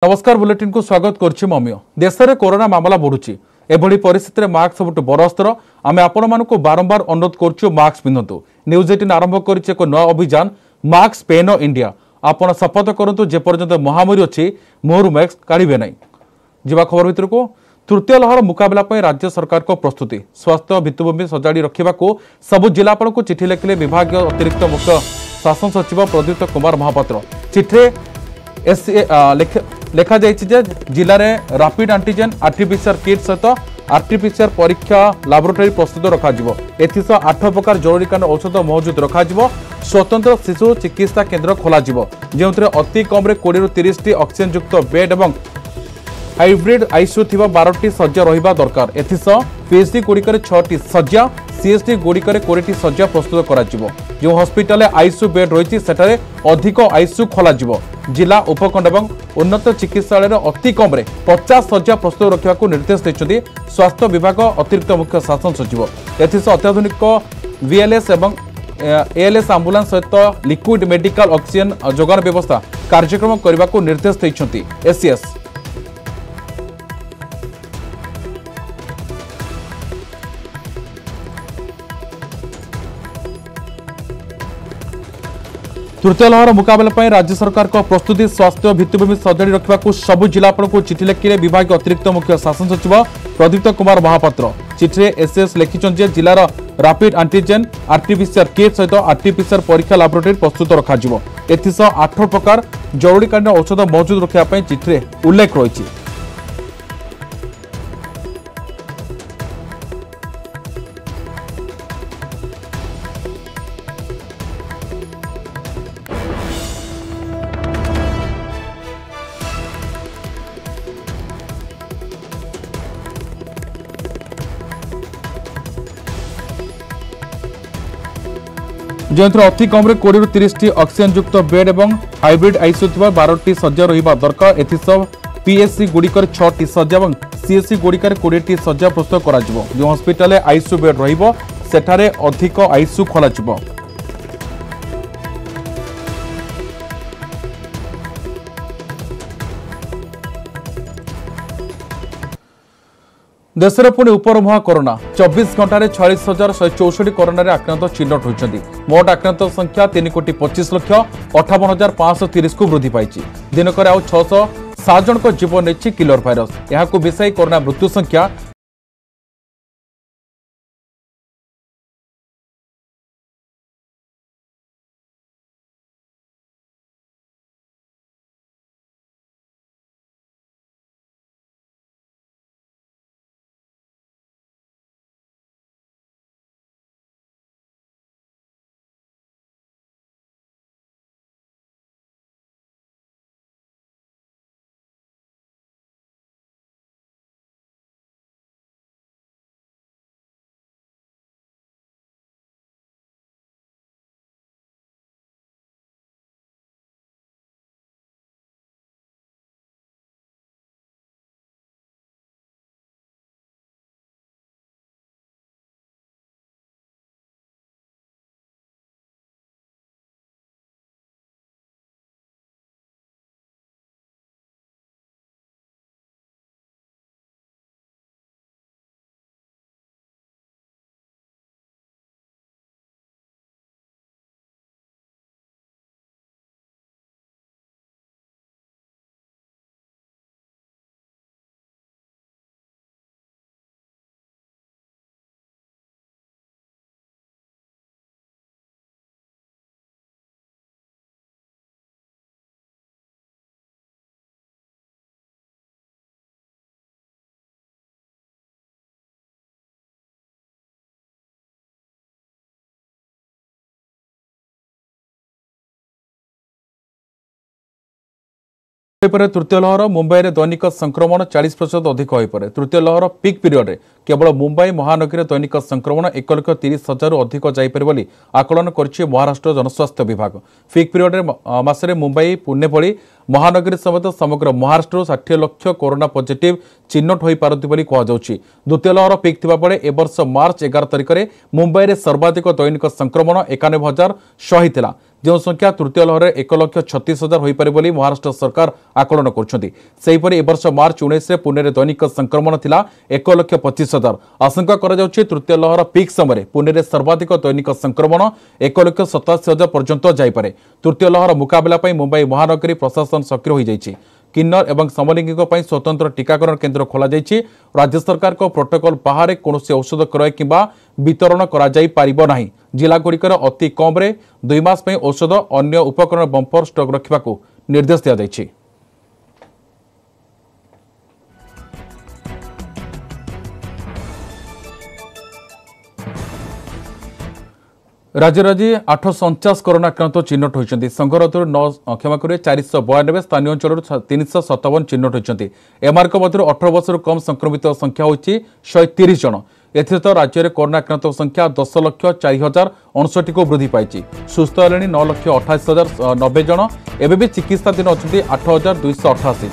नमस्कार बुलेटिन को स्वागत करुच्ची मम्मी देश में कोरोना मामला बढ़ुची एभली परिस्थिति में मास्क सबुठ बड़ अस्त्र आम आपण मानक बारंबार अनुरोध करुँ मास्क पिंधतु न्यूज 18 आरंभ कर एक नया अभियान मास्क पेन इंडिया आपण शपथ करूँ जेपर्यंत महामारी अच्छी मुहर मास्क काढ़े ना जा खबर भितर को तृतीय लहर मुकाबला राज्य सरकार को प्रस्तुति स्वास्थ्य भित्तिभूमि सजाड़ी रखा सबु जिलापाल को चिठी लिखिले विभाग अतिरिक्त मुख्य शासन सचिव प्रदीप्त कुमार महापात्र चिठी लेखा जिले में रैपिड एंटीजन आरटीपीसीआर किट सहित आरटीपीसीआर परीक्षा लैबोरेटरी प्रस्तुत रखा एथिस 8 प्रकार जरूरीकालीन औषध मौजूद रखा स्वतंत्र शिशु चिकित्सा केन्द्र खोल जो अति कम 20 ରୁ 30 ऑक्सीजन युक्त बेड और हाइब्रिड आईसीयू थी 12टी शज्या रहा दरकार एथिस पीएचडी गुड़िकर 6टी शज्या सीएचडी गुड़िकर 20टी शज्या प्रस्तुत करा जो हॉस्पिटल आईसीयू बेड रही सेठारे अधिक आईसीयू खोल जिला उपखंड और उन्नत चिकित्सालय अति कम 50 शज्या प्रस्तुत रखा निर्देश देते स्वास्थ्य विभाग अतिरिक्त मुख्य शासन सचिव एथिस अत्याधुनिक वीएलएस और एएलएस आंबुलांस सहित लिक्विड मेडिकल ऑक्सीजन जोगान व्यवस्था कार्यक्रम करने को निर्देश देते एसीएस। तृतीय लहर मुकाबला राज्य सरकार को प्रस्तुति स्वास्थ्य भित्तिभूमि सजाड़ी रखा सबु जिलापाल को चिठी लिखिले विभाग अतिरिक्त मुख्य शासन सचिव प्रदीप्त कुमार महापात्र चिठी एसएस लिखिं जिलार रैपिड एंटीजन आरटीपीसीआर किट सहित आरटीपीसीआर परीक्षा लैबोरेटरी प्रस्तुत रखा एथिस 8 प्रकार जरूरीकालीन औषध मौजूद रखा चिठी उल्लेख रही। जो अति कम 20 ରୁ 30 ऑक्सीजन युक्त बेड और हाइब्रिड आईसीयू थी 12टी शज्या रहा दरकार एथिस पीएचसी गुड़िकर 6टी शज्या और सीएचसी गुड़िकर 20टी शज्या प्रस्तुत करा जो हॉस्पिटल आईसीयू बेड रही सेठारे अधिक आईसीयू खोल देश में पुणी उपरमुहा कोरोना 24 घंटे 46,164 कोरोना आक्रांत चिन्हट होती मोट आक्रांत संख्या 3,25,58,530 को वृद्धि पाई दिनक आउ 607 जन को जीवन नहीं किलर भाइरस यहाँ मिसाई कोरोना मृत्यु संख्या तृतीय लहर मुंबई में दैनिक संक्रमण 40% अधिक होपे तृतीय लहर पिक पीरियड केवल मुंबई महानगरी दैनिक संक्रमण 1,30,000 अधिक जापर आकलन कर महाराष्ट्र जनस्वास्थ्य विभाग पिक पीरियड मसरे मुंबई पुणे भली महानगरी समेत समग्र महाराष्ट्र 60 लाख कोरोना पॉजिटिव चिन्हट हो पारती कहुच्छी द्वितीय लहर पिक थिबा बेले ए वर्ष मार्च 11 तारिख में मुंबई में सर्वाधिक दैनिक संक्रमण 91,100 थिला जो संख्या तृतीय लहर 1,36,000 हो पारे बोली महाराष्ट्र सरकार आकलन कर वर्ष मार्च 19 पुणे में दैनिक संक्रमण थिला 1,25,000। आशंका करा जाउछि तृतीय लहर पीक समय पुणे में सर्वाधिक दैनिक संक्रमण 1,87,000 पर्यंत जाइपारे। तृतीय लहर मुकाबला पई मुंबई महानगरी प्रशासन सक्रिय हो जाइछि। किन्नर एवं समलिंगी स्वतंत्र टीकाकरण केन्द्र खोल राज्य सरकार को प्रोटोकॉल बाहर कौन औषध क्रय कि वितरण कर जिलागुड़िकर अति कम 2 मास औषध अन्य उपकरण बंपर स्टॉक रखा निर्देश दिया। राज्य आज 849 कोरोना आक्रांत चिन्हट होती। संघरतु 9 क्षमा करें 492, स्थानीय अंचल 357 चिन्हट होती। एमार्क मध्य 18 वर्ष कम संक्रमित संख्या होती 130 जन। एथित राज्य में कोरोना आक्रांत संख्या 10,04,059 को वृद्धि पाई। सुस्थ हेले 9,28,090 जन। एवं भी चिकित्साधीन अच्छा 8,288।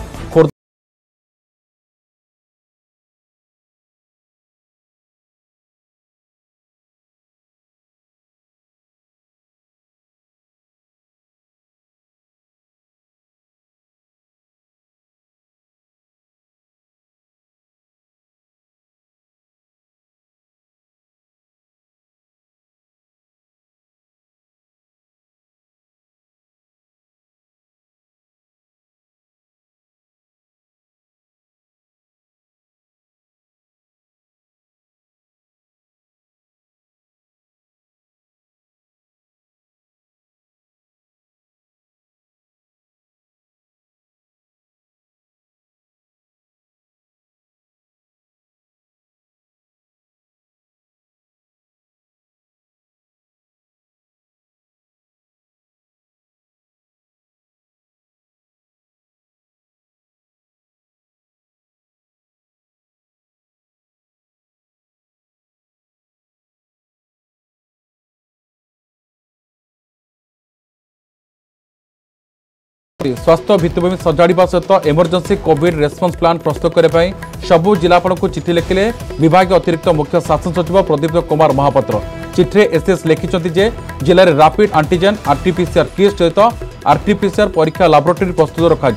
स्वास्थ्य भित्तिभूमि सजाड़ा सहित इमरजेंसी कोविड रेस्पॉन्स प्लान प्रस्तुत करने सबू जिलापाल को चिठी लिखिले विभाग अतिरिक्त मुख्य शासन सचिव प्रदीप कुमार महापात्र। चिठी एसएस लिखिं जे जिले में रैपिड एंटीजन आरटीपीसीआर किट सहित आरटीपीसीआर परीक्षा लैबोरेटरी प्रस्तुत रखा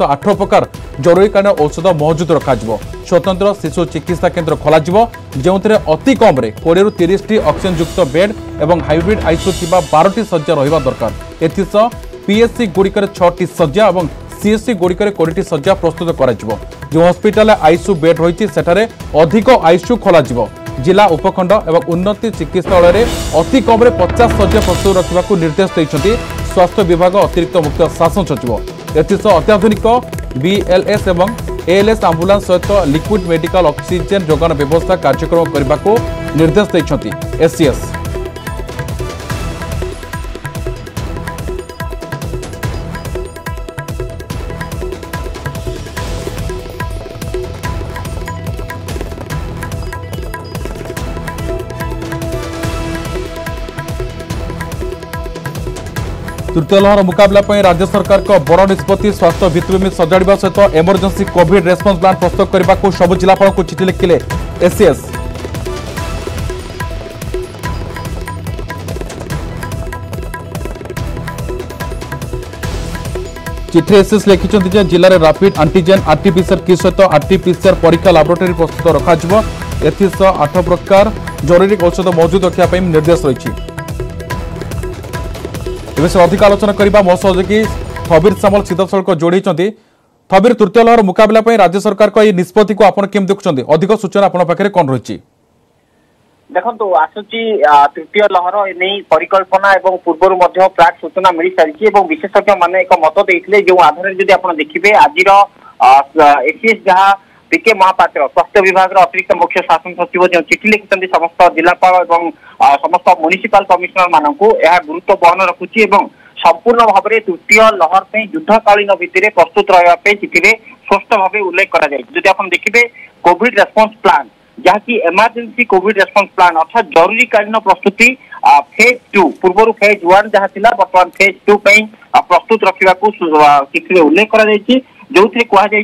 8 प्रकार जरूरीकालीन औषध मौजूद रखा। स्वतंत्र शिशु चिकित्सा केन्द्र खोल जो अति कम 20 ରୁ 30 ऑक्सीजन युक्त बेड और हाइब्रिड आईसीयू 12टी शज्या रहा दरकार। एथिसह पीएससी गुड़िकर 6टी शज्या और सीएससी गुड़िकर 20टी शज्या प्रस्तुत कर जो हस्पिटाल आईसीयू बेड रही सेठारे अधिक आईसीयू खोल। जिला उपखंड एवं उन्नति चिकित्सालय अति कम 50 शज्या प्रस्तुत रखा निर्देश देते स्वास्थ्य विभाग अतिरिक्त मुख्य शासन सचिव। एथिसह अत्याधुनिक बीएलएस एवं एएलएस आंबुलांस सहित लिक्विड मेडिकल ऑक्सीजन जोगान व्यवस्था कार्यक्रम करने को निर्देश देते एससीएस। तृतीय लहर मुकाबला राज्य सरकार को बड़ निष्पत्ति स्वास्थ्य भित्तिभूमि सजाड़ा सहित इमरजेंसी कोविड रेस्पॉन्स प्लान प्रस्तुत करने को सबू जिलापाल को चिठी लिखिले एससीएस। चिठी एसएस लिखिं जे जिले में रैपिड एंटीजन आरटीपीसीआर किट सहित आरटीपीसीआर परीक्षा लैबोरेटरी प्रस्तुत रखा। एथिसह 8 प्रकार जरूरी औषध मौजूद रखा निर्देश रही। अधिक आलोचना करने मो सहयोगी थबीर सामल सीधासख जोड़ी। थबीर तृतीय लहर मुकाबला राज्य सरकार को निष्पत्ति को आप देखुं अधिक सूचना आप कौन रही? देखो आसूची तृतीय लहर नहीं परिकल्पना एवं पूर्व प्राक सूचना मिल सारी विशेषज्ञ मैंने एक मत देते जो आधार जब देखिए आज एसीएस जहाँ पीके महापात्र स्वास्थ्य विभाग अतिरिक्त मुख्य शासन सचिव जो चिठी लिखिं समस्त जिलापाल और समस्त म्युनिसिपल कमिशनर मान गुरुत्व बहन रखुच्छी संपूर्ण भाव में तृतीय लहर युद्धकालीन भित्ति प्रस्तुत रहा चिठी में स्पष्ट भाव उल्लेख कर देखिए कोविड रेस्पॉन्स प्लान जहाँकि इमरजेंसी कोविड रेस्पॉन्स प्लान अर्थात जरूरीकालीन प्रस्तुति फेज 2 पूर्व फेज 1 जहाँ थी बर्तमान फेज 2 प्रस्तुत रखा चिठी में उल्लेख कर जो कहुई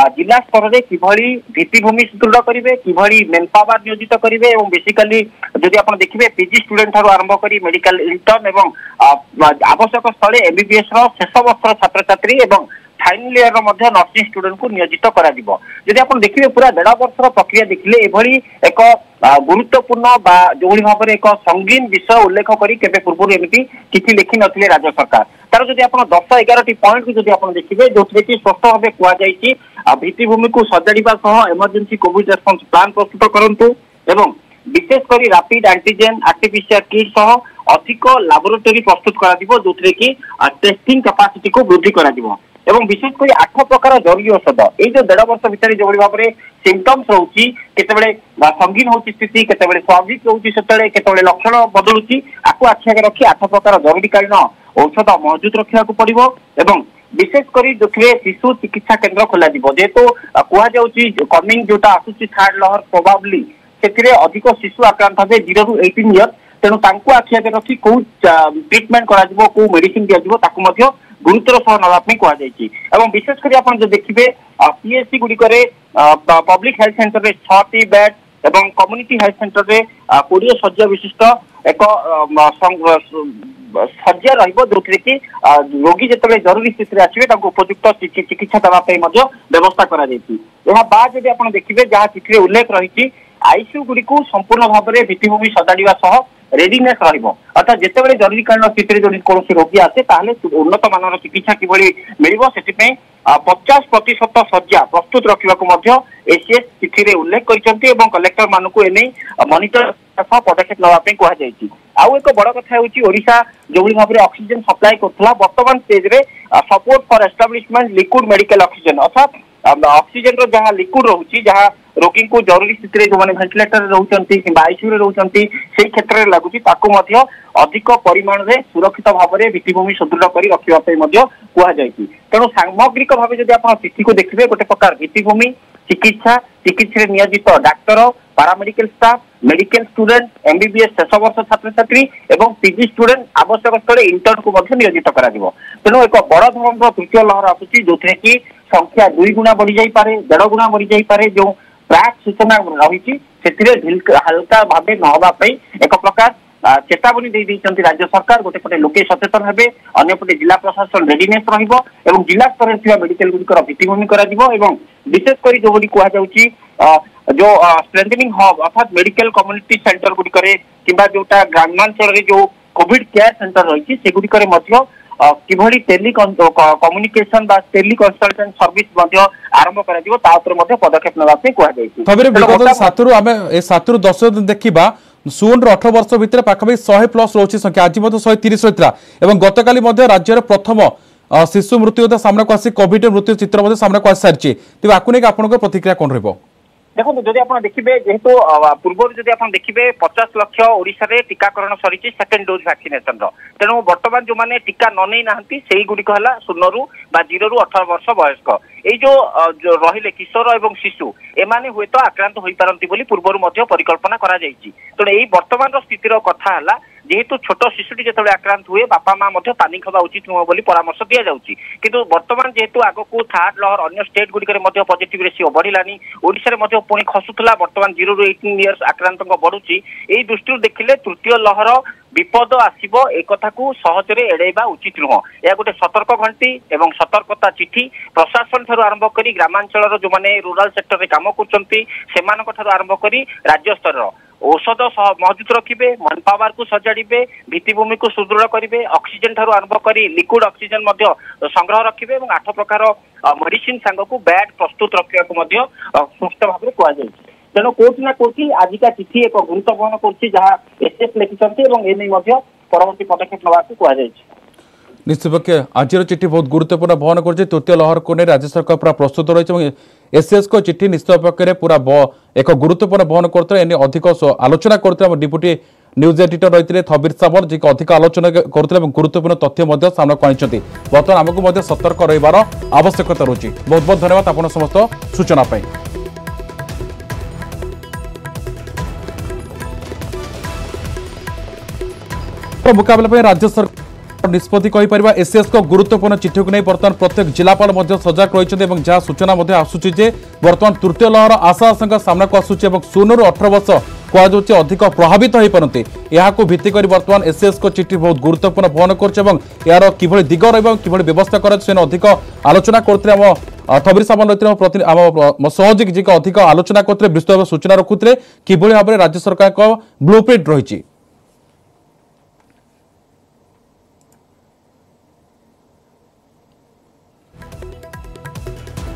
जिला स्तर में किभली भित्तिभूमि सुदृढ़ करेंगे किभली मेन पावर नियोजित करेंगे और बेसिकाली जदि आप देखिए पीजी स्टूडेंट ठार आरंभ कर मेडिकल इंटर्न एवं आवश्यक स्थले एमबीबीएस शेष वर्ष छात्र छात्री एवं फाइनल इयर नर्सिंग स्टूडेंट को नियोजित करा जदि आप देखिए पूरा 1.5 वर्षर प्रक्रिया देखिले एभली एक गुरुत्वपूर्ण जो भाव में एक संगीन विषय उल्लेख करी केबे पूर्व एमती किसी लिखि नथिले राज्य सरकार तार जदि आप 10-11 पॉइंट को जदि आप देखिए जो स्पष्ट भाव कहुई भित्तिभूमि को सजाड़ा सह इमरजेंसी कोविड रेस्पॉन्स प्लान प्रस्तुत करंतु एवं विशेषकर रैपिड एंटीजेन आरटीपीसीआर किट सह अधिक लैबोरेटरी प्रस्तुत करा जो कि टेस्टिंग कैपेसिटी को वृद्धि करा एवं विशेषकर 8 प्रकार जरूरी औषध ये जो 1.5 वर्ष भितर जो भाव में सिम्पटम्स रोचे केतबेले संगीन होची स्थिति केतबेले स्वाभाविक रोची सेतबेले केतबेले लक्षण बदलुची आपको आखि आगे रखी 8 प्रकार जरूरीकालीन औषध मौजूद रखा पड़ो एवं विशेषकर जो शिशु चिकित्सा केन्द्र खोल जेहेतु कहुच्छी कमिंग जोटा आसूची थर्ड लहर प्रोबाब्ली से अधिक शिशु आक्रांत हे 0 to 18 इयर्स तेणु आखि आगे रखी कौ ट्रिटमेंट कौ मेडिसिन दिया गुरुतर सह नापी कहुई विशेषकर आप देखिए पीएससी गुड़िक पब्लिक हेल्थ सेंटर में 6टी बेड एवं कम्युनिटी हेल्थ सेंटर में 20 शଯ୍या विशिष्ट एक शଯ୍या जो कि रोगी जिते जरूरी स्थिति आसवे उपयुक्त चिकित्सा देवाई व्यवस्था कर देखिए जहाँ चिठी उल्लेख रही आईसीयू गुड़ी को संपूर्ण भाव में भित्तिभूमि सजाड़ा सह रेडीनेस अर्थात जितेबाला जरूरीकालीन स्थित जो कौन रोगी आसे उन्नत मानर चिकित्सा किभली मिल से 50% शଯ୍या प्रस्तुत रखा एसीएस चिठी उल्लेख कर कलेक्टर मानक मॉनिटर पदक्षेप नापी कहुई आउ एक बड़ कथा ओडिशा जो भाव में ऑक्सीजन सप्लाई करुला वर्तमान स्टेज रे support for establishment liquid medical oxygen अर्थात ऑक्सीजन जहाँ लिक्विड रोचे जहाँ रोगी को जरूरी स्थिति जो मैंने वेंटिलेटर रोचंती आईसीयू रोचंती से क्षेत्र में लगुच अधिक परिमाण में सुरक्षित भाव में भित्तिभूमि सुदृढ़ कर रखा कहुई तेणु सामग्रिक भाव जब आप चिठी को देखिए गोटे प्रकार भित्तिभूमि चिकित्सा चिकित्सा नियोजित doctor paramedical staff medical student MBBS शेष वर्ष छात्र छात्री एवं पीजी स्टूडेंट आवश्यक स्थले इंटर्न को नियोजित करा तेणु एक बड़ धरण तृतीय लहर आसूची जो कि संख्या 2 गुणा बढ़ी जापे 1.5 गुणा बढ़ी जापे जो प्राक सूचना रही हल्का भाव नवाई एक प्रकार चेतावनी राज्य सरकार गोटे पटे लोके सचेतन हेबे अन्यपटे जिला प्रशासन रेडीनेस रहिबो एवं जिला स्तर में मेडिकल गुड़िकर भित्तिभूमि विशेषकर जो कहुच्छी जो स्ट्रेंथनिंग हब अर्थात मेडिकल कम्युनिटी सेंटर गुड़िकर किंबा जोटा ग्रामांचल जो कोविड केयर सेंटर रही से गुड़िकर किभली टेली कम्युनिकेशन बा टेली कंसल्टेंट सर्विस आरंभ कर पदक्षेप नापी कहुई 7 दिन देखा सुन 18 वर्ष भितर पाखापाखि 100+ रोची संख्या आज 130 रही गतकाली राज्य प्रथम शिशु मृत्यु सामना को आसी कोविड मृत्यु चित्र सामना को आसी सारी तेज आपको नहीं आपन प्रतिक्रिया कौन रही देखो जदि आप देखिए जेहेतु पूर्व जदि आप देखिए 50 लाख ओडिशा रे टीकाकरण सरी सेकेंड डोज वैक्सीनेशन तेणु बर्तमान जो मैंने टीका न नहीं नहांती से गुड़िक है 0 ରୁ 18 वर्ष वयस्क ये जो रहिले किशोर एवं शिशु एमाने हुए तो आक्रांत हो पारती बोली पूर्व परिकल्पना करा जायछि तेणु यही वर्तमान स्थितिर कथा है जेहेतु छोट शिशुटी जो आक्रांत हुए बापा माँ पानी खा उचित नुह बोली परामर्श दि जाऊँगी किंतु वर्तमान जेहेतु आग को थर्ड लहर अन्य स्टेट गुड़िक पॉजिटिव रेशियो बढ़िलानी ओडिशा पुणी खसुला वर्तमान 0 ରୁ 18 इयर्स आक्रांत बढ़ुची यही दृष्टि देखिले तृतीय लहर विपद आसब एक को सहजरे एड़ेबा उचित नुह यह गोटे सतर्क घंटी एवं सतर्कता चिठी प्रशासन ठारू आरंभ करी ग्रामांचल जो मैंने रूराल सेक्टर में काम कर आरंभ करी राज्य स्तर औषध मौजूद रखिए मन पावर को सजाड़े भित्तिभूमि को सुदृढ़ करेंगे ऑक्सीजन ठारू आरंभ करी लिक्विड ऑक्सीजन संग्रह रखिए 8 प्रकार मेडिसिन सांग को बैड प्रस्तुत रखा सुस्थ भाव में कहुई तेणु कौटी ना कौटी आजिका चिठी एक गुरुत्व बहन कर लिखिं परवर्ती पदक्षेप नापी कहुई निश्चित पक्षे आज चिठी बहुत गुरुत्वपूर्ण बहन कर तृतीय लहर को नहीं राज्य सरकार पूरा प्रस्तुत रही एसएस को चिठी निश्चित पक्षे पूरा एक गुरुत्वपूर्ण बहन करते अधिक आलोचना करते डिप्यूटी न्यूज एडिटर रही थबीर साबर जी अधिक आलोचना करते गुरुत्वपूर्ण तथ्य सामना को आनी बर्तमान आमको सतर्क रही आवश्यकता रही बहुत बहुत धन्यवाद आप समस्त सूचना मुकाबला राज्य सरकार निष्पत्ति कहीपर एसीएस को गुरुत्वपूर्ण चिठी को नहीं बर्तमान प्रत्येक जिलापाल सजग रही जहाँ सूचना आसूची बर्तमान तृतीय लहर आशा आशंका सामना को आसूची 16 ରୁ 18 वर्ष कहुच्छे अधिक प्रभावित हो पारती यहाँ भित्तिक बर्तमान एसीएस को चिठी बहुत गुरुत्वपूर्ण बहन कर किभଳି दिग रही व्यवस्था कर अधिक आलोचना करते ठबरी सामान सहयोगी जी अधिक आलोचना करते विस्तृत भाव सूचना रखुते किभଳି भाव राज्य सरकार ब्लूप्रिंट रही।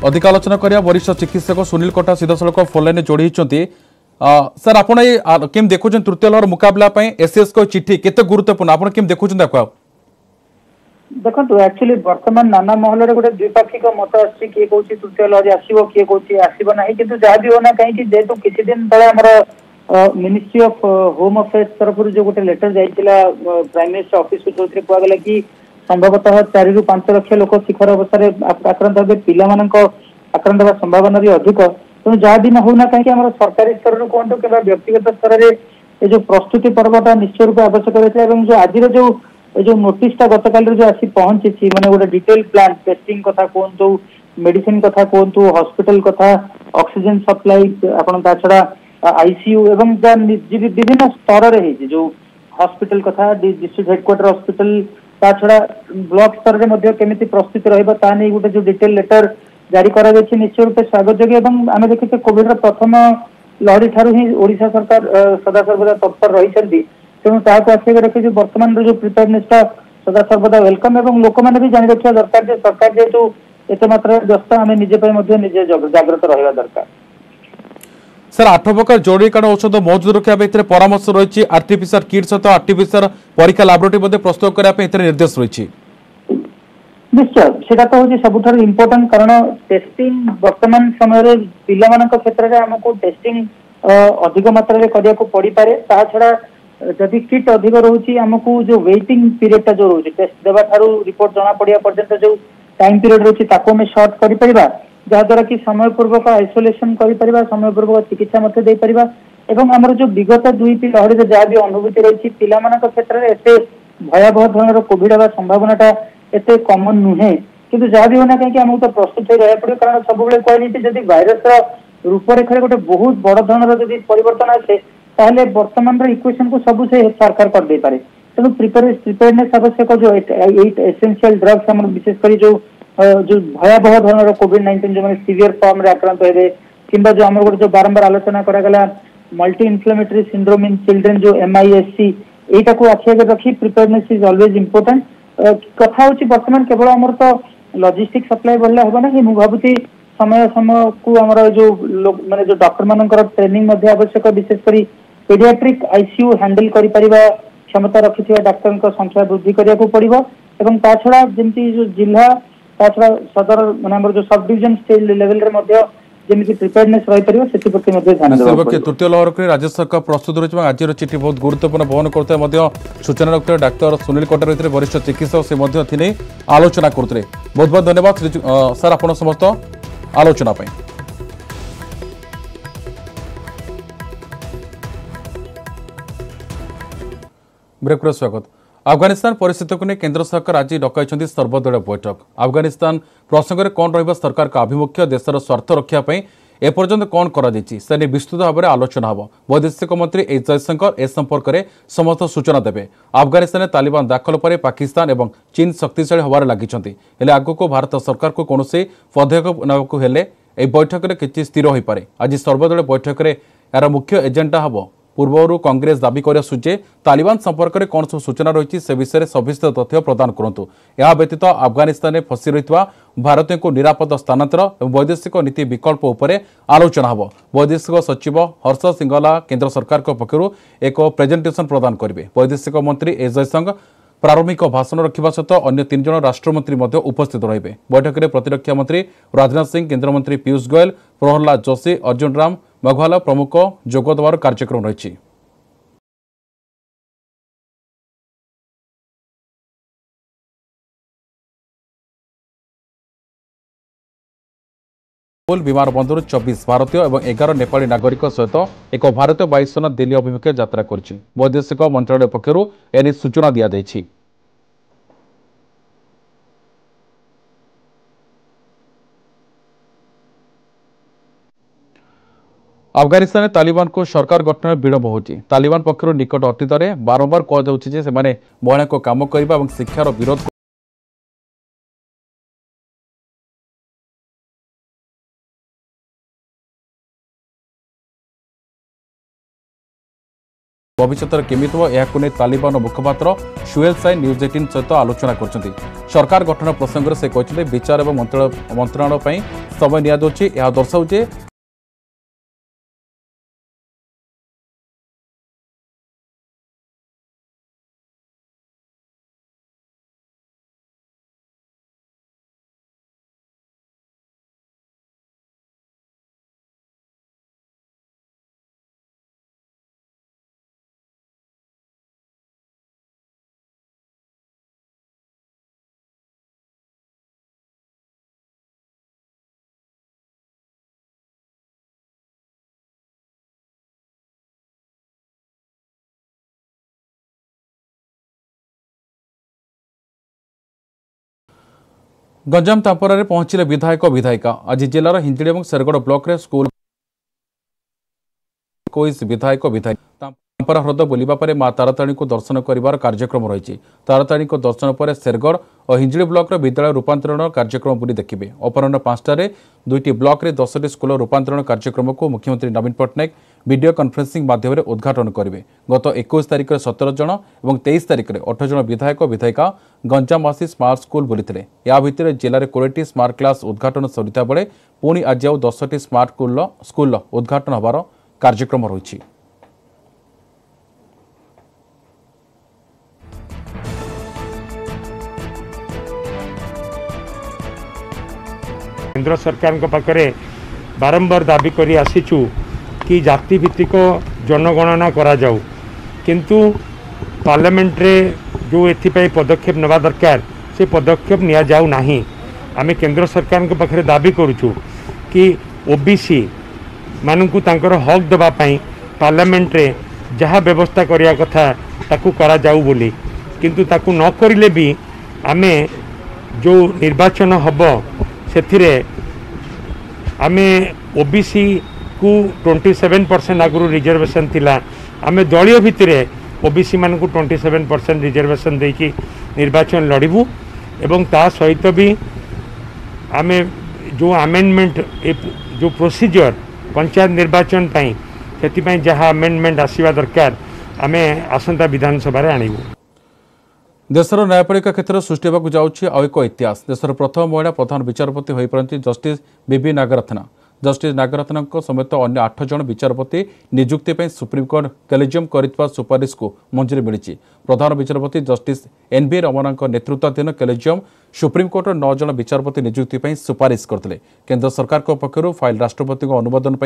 अधिक आलोचना करिया वरिष्ठ चिकित्सक सुनील कोटा सीधासलख फोन लाइन जोड़ी सर आपण केम देखुं तृतीय लहर मुकाबला एसीएस को चिठी केते गुरुत्वपूर्ण आपण केम देखुं देखो एक्चुअली वर्तमान नाना महल गोटे द्विपाक्षिक मत आसी किए कौन तृतीय लहर आसो किए कौन आसब ना कि जहाँ भी होना कहीं जेहेतु किसी दिन तले आम मिनिस्ट्री ऑफ होम अफेयर्स तरफ जो गोटे लेटर जाइला प्राइम मिनिस्टर ऑफिस को जो कहला कि संभवतः 4 ରୁ 5 लक्ष लोक शिखर अवस्था आक्रांत हे पिला आक्रांत होगा संभावना भी अधिक तेणु जहाँ भी होना कहीं आम सरकारी स्तर कहतु कि व्यक्तिगत स्तर में ये जो प्रस्तुति पर्वटा निश्चय रूप आवश्यक रही है जो आज जो नोटिसटा गतकाल जो आसी पहुंची मैंने गोटे डिटेल प्लान टेस्टिंग कथा कहतु मेडिसिन कथा कहतु हॉस्पिटल कथा ऑक्सीजन सप्लाई आपन ता छड़ा आईसीयू एवं विभिन्न स्तर रे जो हॉस्पिटल कथा डिस्ट्रिक्ट हेडक्वार्टर हॉस्पिटल ता छड़ा ब्लॉक स्तर रे मध्य केमिति प्रस्तुति रहबा ता नै गोटे जो डिटेल लेटर जारी करा जायछि निश्चय रूप स्वागत योग्य एवं आमे देखिते कोविड रो प्रथम लहरी ठारू ही ओडिशा सरकार सदा सर्वदा तत्पर रही छथि तेणु ताको आशय रखि जो वर्तमान जो प्रिपेयरनेसटा सदा सर्वदा वेलकम एवं लोक माने भी जानि रखिया दरकार जे सरकार जेतु एते मात्रा व्यस्त आमे निजे पय मध्य निजे जागृत रहबा दरकार। सर 8 प्रकार जरूरीकालीन औषध मौजूद रखा भितर परामर्श रही आरटीपीसीआर किट सहित आरटीपीसीआर परीक्षा लैबोरेटरी प्रस्तुत करने निर्देश रही निश्चय सेटा तो हूँ सब इम्पोर्टाट कारण टेस्टिंग वर्तमान समय पिला क्षेत्र में आमको टेस्टिंग अधिक मात्रा करने को पड़ पारे ता छड़ा जदि किट अधिक रोचे आमको जो वेटिंग पीरियडटा जो रोचे टेस्ट देवा ठारू रिपोर्ट जना पड़ा पर्यंत जो टाइम पीरियड रोचे ताको में शॉर्ट कर परिबा जहाद्वारा कि समय पूर्वक आइसोलेशन कर समय पूर्वक चिकित्सा मत दे परिबा एवं हमर जो विगत 2 लहरी जहाँ भी अनुभूति रही पिला क्षेत्र में एत भयावह धरण कोविड हवा संभावनाटा एत कमन नुहे कि जहाँ भी होना कहीं आमको तो प्रस्तुत हो रहा पड़े कारण सब कहली जब भाइरस रूपरेखा गोटे बहुत बड़ धरण जब परिवर्तन आसे ताहले वर्तमान इक्वेशन को सब से सरकार कर दे पारे तेणु प्रिपेयरनेस आवश्यक जो एसेंशियल ड्रग्स आम विशेषकर जो भयावह धरण कोविड-19 जो मैंने सीवियर फॉर्म रे आक्रांत होबे किंबा जो हमर गोटे जो बारंबार आलोचना करागला multi inflammatory syndrome in children जो MISC एटा को आखि आगे रखी प्रिपेयरनेस इज ऑलवेज इम्पोर्टेंट कथा होची वर्तमान केवल हमर तो लॉजिस्टिक सप्लाई बढ़ला होबा ना कि मु भाबुती समय समय को हमर जो माने जो डॉक्टर मानकर ट्रेनिंग मध्ये आवश्यक विशेष करी पेडियाट्रिक आईसीयू हैंडल करि परिबा क्षमता रखिथिबा डॉक्टर को संख्या वृद्धि करिया को पड़िबो एवं ता छडा जेंति जो जिला ताछड़ा सदर माने जो सब डिवीजन स्टेट लेवल रे मध्य जेमिति प्रिपेयरनेस रही परिबो सेति प्रति मध्य ध्यान देबो के तृतीय लहर के राज्य सरकार प्रस्तुत रही आज चिठी बहुत गुरुत्वपूर्ण बहन करते मध्य सूचना रखते डाक्टर सुनील कोटा रही वरिष्ठ चिकित्सक से मध्य थिने आलोचना करते बहुत बहुत धन्यवाद सर आपण समस्त आलोचना पई ब्रेक पर स्वागत। अफगानिस्तान परिस्थिति को नहीं केंद्र सरकार आज डकाई सर्वदलीय बैठक अफगानिस्तान प्रसंग में कौन रहा सरकार का आभिमुख्य देशर स्वार्थ रक्षापी एपर्यंत कौन कर विस्तृत भाव में आलोचना हम वैदेशिक मंत्री एस जयशंकर ए संपर्क में समस्त सूचना देवे अफगानिस्तान में तालिबान दाखल पर पाकिस्तान और चीन शक्तिशाली हबार लगी आगक भारत सरकार को कौन पदक्षेप नाक बैठक में किसी स्थिर हो पारे आज सर्वदलीय बैठक में यार मुख्य एजेंडा हम पूर्व कांग्रेस दाबी कर तालिबान संपर्क में कौन सब सूचना रही से विषय में सविस्तर तथ्य प्रदान करूँ यह व्यतीत अफगानिस्तान में फसी रही भारतीय को निरापद स्थानांतर और वैदेशिक नीति विकल्प उपर आलोचना हम वैदेशिक सचिव हर्ष सिंगला केंद्र सरकार पक्षर एक प्रेजेंटेशन प्रदान करेंगे वैदेशिक मंत्री एस जयशंकर प्रारंभिक भाषण रखा सहित अन्य 3 जन राष्ट्रमंत्री उपस्थित रहे बैठक में प्रतिरक्षा मंत्री राजनाथ सिंह केन्द्रमंत्री पीयूष गोयल प्रहलाद जोशी अर्जुन राम मेघवाल प्रमुख जोगदेवार कार्यक्रम रही। विमान बंदर 24 भारतीय और 11 नेपाली नागरिक सहित एक भारतीय वायुसेना दिल्ली अभिमुखे यात्रा कर वैदेशिक मंत्रालय पक्षर एने सूचना दि जाइछि। अफगानिस्तान तालिबान को सरकार गठन में विलंब होची। तालिबान पक्षर निकट अतीत में बारंबार कहुचे से महिला को काम करने और शिक्षार विरोध भविष्य केमी नहीं तालिबान मुखपात्र शुएल साइन न्यूज 18 सहित आलोचना कर सरकार गठन प्रसंग से कहते विचार और मंत्रणालय समय नियादुची यह दर्शाऊे गंजाम तांपरा पहुंचले विधायक विधायिका। आज जिलार हिंजिड़ी और शेरगढ़ ब्लॉक रे स्कूल 21 विधायक विधायिका तांपरा ह्रद बुलिबा परे मां तारातारिणी को दर्शन करिवार कार्यक्रम रही। तारातारिणी को दर्शन पर शेरगढ़ और हिंजिड़ी ब्लॉक विद्यालय रूपांतरण कार्यक्रम बुली देखिए। अपराह 5टार 2टी ब्लॉक रे 10टी स्कूल रूपांतरण कार्यक्रम को मुख्यमंत्री नवीन पट्टनायक वीडियो कॉन्फ्रेंसिंग माध्यम उद्घाटन करेंगे। गत 21 तारिख में 17 जन और 23 तारिख में 8 जन विधायक विधायिका गंजामवासी स्मार्ट स्कूल बुली। या भितर जिले में 20टी स्मार्ट क्लास उद्घाटन सरिता बेले पुणी आज आउ 10टी स्मार्ट स्कूल उद्घाटन होबार कार्यक्रम रही। केंद्र सरकार पाखे बारंबार दाबी करी आसीचु कि जाति भित्तिक जनगणना करा जाऊ, किंतु पार्लियामेंट रे जो एथिपाई पदक्षेप नेबा दरकार से पदक्षेप निया जाऊ नाही। आमे केंद्र सरकार के पाखे दाबी करूछु कि ओबीसी मानकु तांकर हक देबा पई पार्लियामेंट रे जहाँ व्यवस्था करिया कथा ताकू करा जाऊ बोली, किंतु ताकू न करिले भी आमे जो निर्वाचन हबो सेथिरे आमे ओबीसी को 27% आगु रिजर्वेशन थिला। आमे दलीय भितर ओबीसी मान को 27% रिजर्वेशन देकी निर्वाचन लड़बू एवं ता सहित भी आमे जो अमेंडमेंट जो प्रोसीजर पंचायत निर्वाचन पाई से जहाँ अमेंडमेंट आसवा दरकार आमे आसंता विधानसभा रे आनिबू। देशर न्यायपालिका क्षेत्र सृष्टि होगा जाऊँगी आउ एक इतिहास। देशर प्रथम महिला प्रधान विचारपति हो पारती जस्टिस बीबी नागरत्ना। जस्टिस नागरत्ना समेत अन्य 8 जन विचारपति नियुक्ति सुप्रीमकोर्ट कलेजियम कर सुपारिश को मंजूरी मिली। प्रधान विचारपति जस्टिस एनबी रमना नेतृत्वाधीन कलेजियम सुप्रीमकोर्ट 9 जन विचारपति नियुक्ति सुपारिश करते। केंद्र सरकार पक्षर फाइल राष्ट्रपति अनुमोदन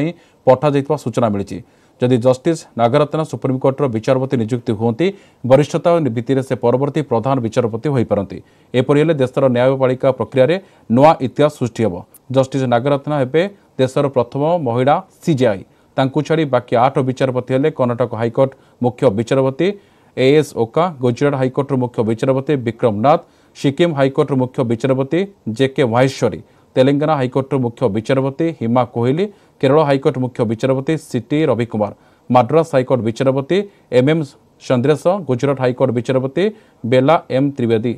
पठा जाइतिबा सूचना मिली। जदि जस्टिस नागरत्ना सुप्रीमकोर्टर विचारपति नियुक्ति हुंती वरिष्ठता भित्ति से परवर्ती प्रधान विचारपति हो पारती। एपरि हेले देशर न्यायपालिका प्रक्रिया नवा इतिहास सृष्टि होब। जस्टिस नागरत्ना हेबे देशर प्रथम महिला सीजेआई। तांकु छाड़ी बाकी 8 विचारपति हेले कर्णाटक हाईकोर्ट मुख्य विचारपति एएस ओका, गुजरात हाईकोर्ट मुख्य विचारपति विक्रम नाथ, सिक्किम हाईकोर्ट मुख्य विचारपति जेके माहेश्वरी, तेलंगाना हाईकोर्ट मुख्य विचारपति हिमा कोहली, केरल हाईकोर्ट मुख्य विचारपति सीटी रविकुमार, मद्रास हाईकोर्ट विचारपति एमएम चंद्रेश, गुजरात हाईकोर्ट विचारपति बेला एम त्रिवेदी।